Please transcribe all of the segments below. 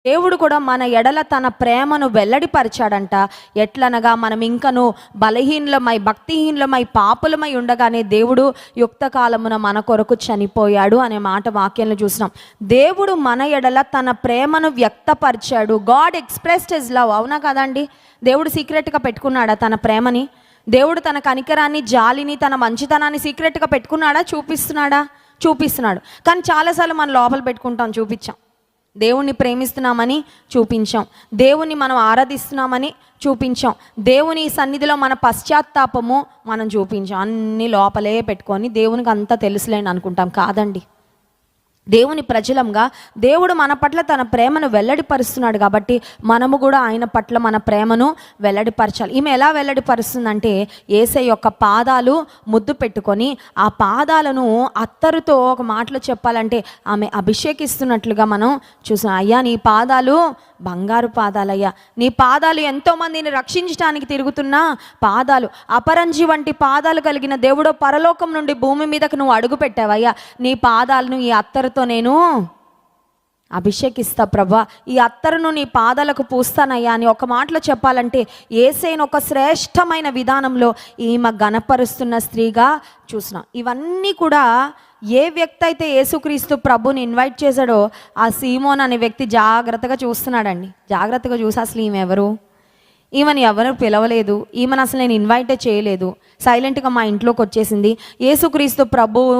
దేవుడు కూడా మన ఎడల తన ప్రేమను వెల్లడిపరిచాడంట. ఎట్లనగా మనం ఇంకను బలహీనులమై, భక్తిహీనులమై, పాపులమై ఉండగానే దేవుడు యుక్త కాలమున మన కొరకు చనిపోయాడు అనే మాట వాక్యంలో చూసినాం. దేవుడు మన ఎడల తన ప్రేమను వ్యక్తపరిచాడు. God expressed his love. అవునా కదండి? దేవుడు సీక్రెట్గా పెట్టుకున్నాడా తన ప్రేమని? దేవుడు తన కనికరాన్ని, జాలిని, తన మంచితనాన్ని సీక్రెట్గా పెట్టుకున్నాడా? చూపిస్తున్నాడు. కానీ చాలాసార్లు మనం లోపల పెట్టుకుంటాం, చూపించాం. దేవుణ్ణి ప్రేమిస్తున్నామని చూపించాం, దేవుణ్ణి మనం ఆరాధిస్తున్నామని చూపించాం, దేవుని సన్నిధిలో మన పశ్చాత్తాపము మనం చూపించాం. అన్ని లోపలే పెట్టుకొని దేవునికి అంతా తెలుసులేని అనుకుంటాం. కాదండి, దేవుని ప్రజలంగా దేవుడు మన పట్ల తన ప్రేమను వెల్లడిపరుస్తున్నాడు కాబట్టి మనము కూడా ఆయన పట్ల మన ప్రేమను వెల్లడిపరచాలి. ఈమె ఎలా వెల్లడిపరుస్తుందంటే, యేసయ్య యొక్క పాదాలు ముద్దు పెట్టుకొని ఆ పాదాలను అత్తరుతో, ఒక మాటలో చెప్పాలంటే ఆమె అభిషేకిస్తున్నట్లుగా మనం చూసాం. అయ్యా నీ పాదాలు బంగారు పాదాలయ్యా, నీ పాదాలు ఎంతోమందిని రక్షించడానికి తిరుగుతున్న పాదాలు, అపరంజి వంటి పాదాలు కలిగిన దేవుడు పరలోకం నుండి భూమి మీదకు నువ్వు అడుగు పెట్టావయ్యా, నీ పాదాలను ఈ అత్తరుతో నేను అభిషేకిస్తా ప్రభా, ఈ అత్తరును నీ పాదాలకు పూస్తానయ్యా అని ఒక మాటలో చెప్పాలంటే యేసయ్యను ఒక శ్రేష్టమైన విధానంలో ఈమె గణపరుస్తున్న స్త్రీగా చూసిన. ఇవన్నీ కూడా ఏ వ్యక్తి అయితే యేసుక్రీస్తు ప్రభుని ఇన్వైట్ చేశాడో ఆ సీమోన్ అనే వ్యక్తి జాగ్రత్తగా చూస్తున్నాడండి. జాగ్రత్తగా చూసి అసలు ఈమె ఎవరు, ఈమెను ఎవరు పిలవలేదు, ఈమెను అసలు నేను ఇన్వైటే చేయలేదు, సైలెంట్గా మా ఇంట్లోకి వచ్చేసింది, యేసుక్రీస్తు ప్రభువు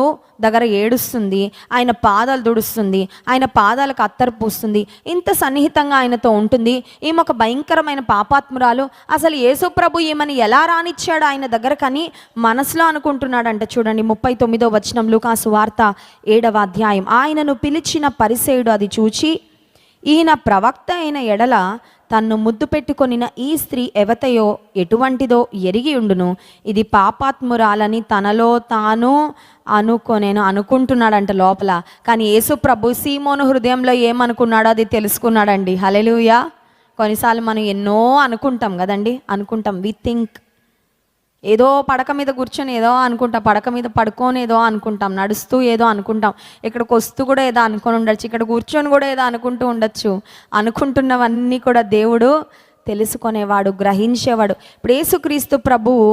దగ్గర ఏడుస్తుంది, ఆయన పాదాలు దుడుస్తుంది, ఆయన పాదాలకు అత్తరు పూస్తుంది, ఇంత సన్నిహితంగా ఆయనతో ఉంటుంది. ఈమె ఒక భయంకరమైన పాపాత్మురాలు. అసలు యేసు ప్రభు ఈమెను ఎలా రానిచ్చాడు ఆయన దగ్గర కానీ మనసులో అనుకుంటున్నాడంట. చూడండి 39వ వచనం, లూకా సువార్త 7వ అధ్యాయం. ఆయనను పిలిచిన పరిసేయుడు అది చూచి, ఈయన ప్రవక్త అయిన ఎడల తన్ను ముద్దు పెట్టుకొనిన ఈ స్త్రీ ఎవతయో ఎటువంటిదో ఎరిగి ఉండును, ఇది పాపాత్మురాలని తనలో తాను అనుకుంటున్నాడంట లోపల. కానీ యేసు ప్రభు సీమోను హృదయంలో ఏమనుకున్నాడో అది తెలుసుకున్నాడండి. హల్లెలూయా. కొన్నిసార్లు మనం ఎన్నో అనుకుంటాం కదండి, వి థింక్. ఏదో పడక మీద కూర్చొని ఏదో అనుకుంటాం, పడక మీద పడుకొని ఏదో అనుకుంటాం, నడుస్తూ ఏదో అనుకుంటాం, ఇక్కడికి వస్తూ కూడా ఏదో అనుకొని ఉండొచ్చు, ఇక్కడ కూర్చొని కూడా ఏదో అనుకుంటూ ఉండొచ్చు. అనుకుంటున్నవన్నీ కూడా దేవుడు తెలుసుకునేవాడు, గ్రహించేవాడు. ఇప్పుడు యేసుక్రీస్తు ప్రభువు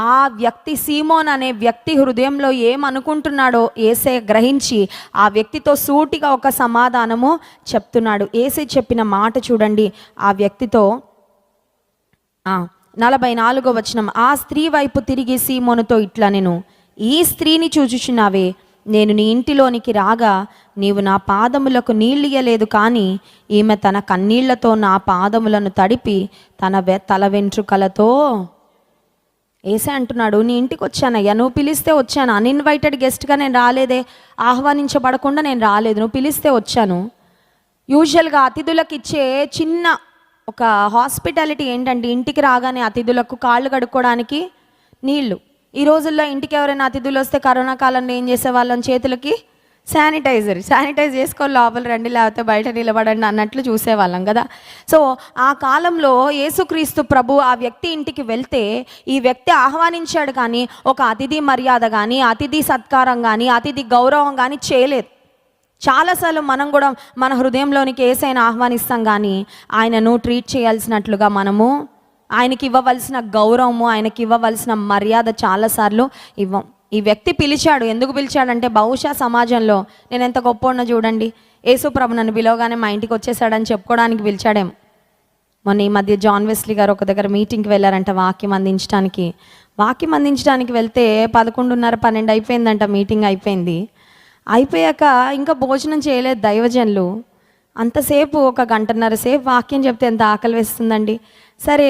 ఆ వ్యక్తి సీమోన్ అనే వ్యక్తి హృదయంలో ఏమనుకుంటున్నాడో యేసయ్య గ్రహించి ఆ వ్యక్తితో సూటిగా ఒక సమాధానము చెప్తున్నాడు. యేసయ్య చెప్పిన మాట చూడండి ఆ వ్యక్తితో. 44వ వచనం, ఆ స్త్రీ వైపు తిరిగి సీమోనుతో ఇట్లా, నేను ఈ స్త్రీని చూచుచున్నావే, నేను నీ ఇంటిలోనికి రాగా నీవు నా పాదములకు నీళ్ళియలేదు, కానీ ఈమె తన కన్నీళ్లతో నా పాదములను తడిపి తన తల వెంట్రుకలతో. యేసయ్య అంటున్నాడు, నీ ఇంటికి వచ్చానయ్యా, నువ్వు పిలిస్తే వచ్చాను, అన్ఇన్వైటెడ్ గెస్ట్గా నేను రాలేదే, ఆహ్వానించబడకుండా నేను రాలేదు, నువ్వు పిలిస్తే వచ్చాను. యూజువల్గా అతిథులకు ఇచ్చే చిన్న ఒక హాస్పిటాలిటీ ఏంటంటే, ఇంటికి రాగానే అతిథులకు కాళ్ళు కడుక్కోవడానికి నీళ్లు. ఈ రోజుల్లో ఇంటికి ఎవరైనా అతిథులు వస్తే కరోనా కాలంలో ఏం చేసేవాళ్ళం, చేతులకి శానిటైజ్ చేసుకొని లోపల రండి, లేకపోతే బయట నిలబడండి అన్నట్లు చూసేవాళ్ళం కదా. సో ఆ కాలంలో యేసుక్రీస్తు ప్రభు ఆ వ్యక్తి ఇంటికి వెళ్తే ఈ వ్యక్తి ఆహ్వానించాడు, కానీ ఒక అతిథి మర్యాద కానీ, అతిథి సత్కారం కానీ, అతిథి గౌరవం కానీ చేయలేదు. చాలాసార్లు మనం కూడా మన హృదయంలోనికి యేసయ్యను ఆహ్వానిస్తాం, కానీ ఆయనను ట్రీట్ చేయాల్సినట్లుగా మనము ఆయనకి ఇవ్వవలసిన గౌరవము, ఆయనకి ఇవ్వవలసిన మర్యాద చాలాసార్లు ఇవ్వం. ఈ వ్యక్తి పిలిచాడు. ఎందుకు పిలిచాడంటే, బహుశా సమాజంలో నేను ఎంత గొప్ప ఉన్నా చూడండి, యేసు ప్రభు నన్ను పిలవగానే మా ఇంటికి వచ్చేసాడని చెప్పుకోవడానికి పిలిచాడేమో. మొన్న ఈ మధ్య జాన్ వెస్లీ గారు ఒక దగ్గర మీటింగ్కి వెళ్ళారంట వాక్యం అందించడానికి వెళ్తే 11:30, 12 అయిపోయిందంట. మీటింగ్ అయిపోయాక ఇంకా భోజనం చేయలేదు దైవజనులు. అంతసేపు 1 గంటన్నర సేపు వాక్యం చెప్తే ఎంత ఆకలి వేస్తుందండి. సరే,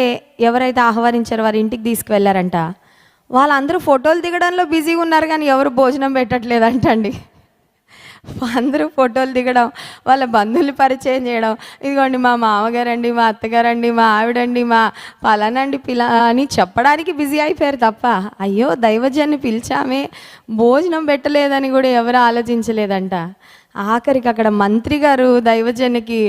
ఎవరైతే ఆహ్వానించారో వారి ఇంటికి తీసుకువెళ్ళారంట. వాళ్ళందరూ ఫోటోలు దిగడంలో బిజీగా ఉన్నారు, కానీ ఎవరు భోజనం పెట్టట్లేదంటండి. అందరూ ఫోటోలు దిగడం, వాళ్ళ బంధువులు పరిచయం చేయడం, ఇదిగోండి మా మామగారండి, మా అత్తగారండి, మా ఆవిడండి, మా పలానండి అని చెప్పడానికి బిజీ అయిపోయారు తప్ప, అయ్యో దైవజన్ని పిలిచామే భోజనం పెట్టలేదని కూడా ఎవరు ఆలోచించలేదంట. ఆఖరికి అక్కడ మంత్రి గారు దైవజన్నికి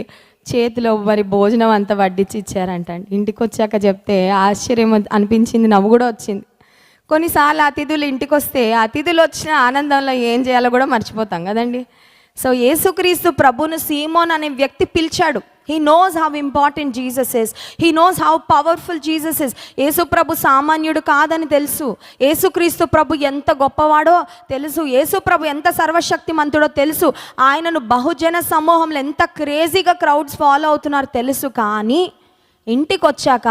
చేతిలో మరి భోజనం అంతా వడ్డించి ఇచ్చారంట. ఇంటికి వచ్చాక చెప్తే ఆశ్చర్యం అనిపించింది, నవ్వు కూడా వచ్చింది. కొన్నిసార్లు అతిథులు ఇంటికి వస్తే అతిథులు వచ్చిన ఆనందంలో ఏం చేయాలో కూడా మర్చిపోతాం కదండి. సో యేసుక్రీస్తు ప్రభును సీమోన్ అనే వ్యక్తి పిలిచాడు, He knows how important Jesus is. He knows how powerful Jesus is. యేసు ప్రభు సామాన్యుడు కాదని తెలుసు. యేసుక్రీస్తు ప్రభు ఎంత గొప్పవాడో తెలుసు. యేసు ప్రభు ఎంత సర్వశక్తిమంతుడో తెలుసు. ఆయనను బహుజన సమూహంలో ఎంత క్రేజీగా క్రౌడ్స్ ఫాలో అవుతున్నారు తెలుసు. కానీ ఇంటికి వచ్చాక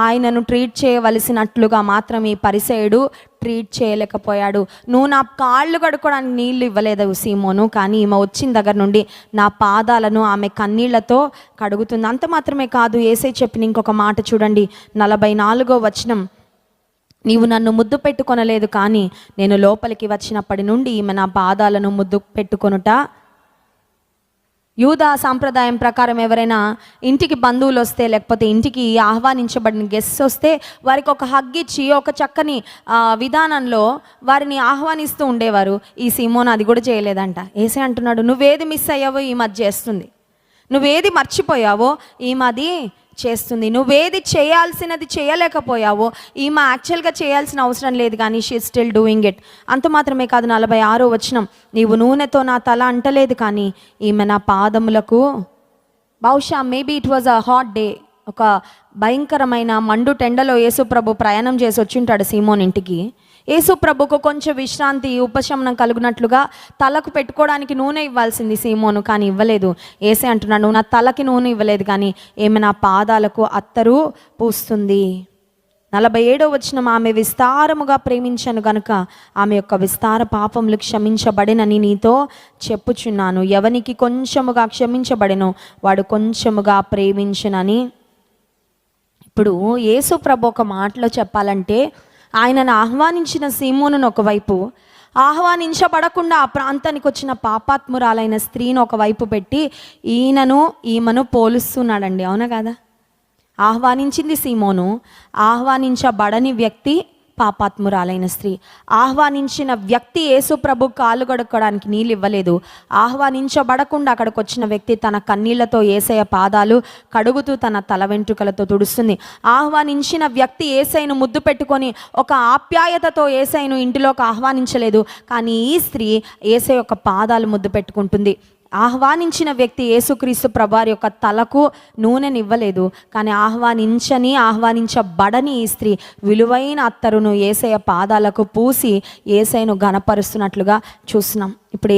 ఆయనను ట్రీట్ చేయవలసినట్లుగా మాత్రం ఈ పరిసయుడు ట్రీట్ చేయలేకపోయాడు. నువ్వు నా కాళ్ళు కడుక్కోవడానికి నీళ్ళు ఇవ్వలేదు సీమోను, కానీ ఈమె వచ్చిన దగ్గర నుండి నా పాదాలను ఆమె కన్నీళ్లతో కడుగుతుంది. అంత మాత్రమే కాదు, యేసయ్య చెప్పిన ఇంకొక మాట చూడండి, 44వ వచనం. నీవు నన్ను ముద్దు పెట్టుకొనలేదు, కానీ నేను లోపలికి వచ్చినప్పటి నుండి ఈమె నా పాదాలను ముద్దు పెట్టుకొనుట. యూదా సాంప్రదాయం ప్రకారం ఎవరైనా ఇంటికి బంధువులు వస్తే, లేకపోతే ఇంటికి ఆహ్వానించబడిన గెస్ట్స్ వస్తే వారికి ఒక హగ్ ఇచ్చి ఒక చక్కని విధానంలో వారిని ఆహ్వానిస్తూ ఉండేవారు. ఈ సీమోన్ అది కూడా చేయలేదంట. యేసయ్య అంటున్నాడు, నువ్వేది మిస్ అయ్యావో ఈ మధ్య చేస్తుంది, నువ్వేది మర్చిపోయావో ఈమె అది చేస్తుంది, నువ్వేది చేయాల్సినది చేయలేకపోయావో ఈమె యాక్చువల్గా చేయాల్సిన అవసరం లేదు, కానీ షీ స్టిల్ డూయింగ్ ఇట్. అంత మాత్రమే కాదు, 46వ వచనం. నీవు నూనెతో నా తల అంటలేదు, కానీ ఈమె నా పాదములకు, బహుశా maybe it was a hot day, ఒక భయంకరమైన మండు టెండలో యేసు ప్రభు ప్రయాణం చేసి వచ్చింటాడు సీమోన్ ఇంటికి. యేసు ప్రభుకు కొంచెం విశ్రాంతి, ఉపశమనం కలుగునట్లుగా తలకు పెట్టుకోవడానికి నూనె ఇవ్వాల్సింది సీమోను, కానీ ఇవ్వలేదు. యేసయ్య అంటున్నాడు, నువ్వు నా తలకి నూనె ఇవ్వలేదు, కానీ ఏమి నా పాదాలకు అత్తరు పూస్తుంది. 47వ వచనం. ఆమె విస్తారముగా ప్రేమించను గనుక ఆమె యొక్క విస్తార పాపములు క్షమించబడినని నీతో చెప్పుచున్నాను. ఎవనికి కొంచెముగా క్షమించబడినో వాడు కొంచెముగా ప్రేమించునని. ఇప్పుడు యేసు ప్రభు ఒక మాటలో చెప్పాలంటే, ఆయనను ఆహ్వానించిన సీమోనును ఒకవైపు, ఆహ్వానించబడకుండా ఆ ప్రాంతానికి వచ్చిన పాపాత్మురాలైన స్త్రీని ఒకవైపు పెట్టి ఈమెను పోలుస్తున్నాడండి. అవునా కదా? ఆహ్వానించింది సీమోను, ఆహ్వానించబడని వ్యక్తి పాపాత్మురాలైన స్త్రీ. ఆహ్వానించిన వ్యక్తి యేసు ప్రభు కాళ్ళు కడుక్కోవడానికి నీళ్ళు ఇవ్వలేదు. ఆహ్వానించబడకుండా అక్కడికి వచ్చిన వ్యక్తి తన కన్నీళ్లతో యేసయ్య పాదాలు కడుగుతూ తన తల వెంట్రుకలతో తుడుస్తుంది. ఆహ్వానించిన వ్యక్తి యేసయ్యను ముద్దు పెట్టుకొని ఒక ఆప్యాయతతో యేసయ్యను ఇంటిలోకి ఆహ్వానించలేదు, కానీ ఈ స్త్రీ యేసయ్య యొక్క పాదాలు ముద్దు పెట్టుకుంటుంది. ఆహ్వానించిన వ్యక్తి యేసుక్రీస్తు ప్రభువారి యొక్క తలకు నూనెనివ్వలేదు, కానీ ఆహ్వానించబడని ఈ స్త్రీ విలువైన అత్తరును యేసయ్య పాదాలకు పూసి యేసయ్యను ఘనపరుస్తున్నట్లుగా చూస్తున్నాం. ఇప్పుడు